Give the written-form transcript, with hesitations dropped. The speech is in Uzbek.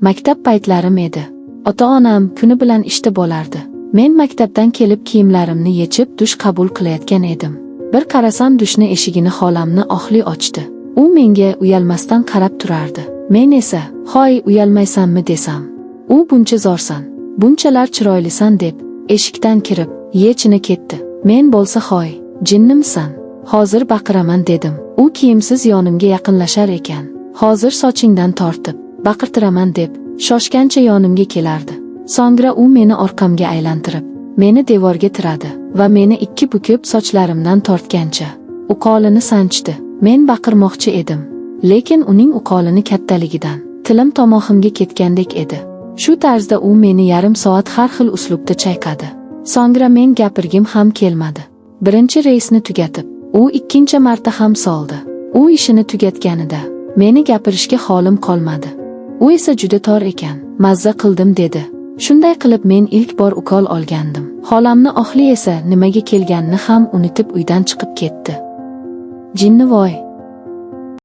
Maktab paytlarim edi. Ota-onam kuni bilan ishda bo'lardi. Men maktabdan kelib kiyimlarimni yechib dush qabul qilayotgan edim. Bir qarasam dushni eshigini xolamni Oxli ochdi. U menga uyalmasdan qarab turardi. Men esa, "Hoy, uyalmaysanmi?" desam. U "Buncha zorsan, bunchalar chiroylisan" deb eshikdan kirib, yechini ketdi. Men bo'lsa "Hoy, jinnimisan? Hozir baqiraman" dedim. U kiyimsiz yonimga yaqinlashar ekan. Hozir sochingdan tortib, baqirtiraman deb shoshgancha yonimga kelardi. So'ngra u meni orqamga aylantirib, meni devorga tiradi va meni ikki bukib sochlarimdan tortgancha uqolini sanchdi. Men baqirmoqchi edim, lekin uning uqolini kattaligidan tilim tomog'imga ketgandek edi. Shu tarzda u meni yarim soat har xil uslubda chayqadi. So'ngra men gapirgim ham kelmadi. Birinchi reysni tugatib, u ikkinchi marta ham soldi. U ishini tugatganida meni gapirishga holim qolmadi. U esa juda tor ekan. Mazza qildim dedi. Shunday qilib men ilk bor ukol olgandim. Xolamni Oxli esa nimaga kelganini ham unutib uydan chiqib ketdi. Jinnivoy.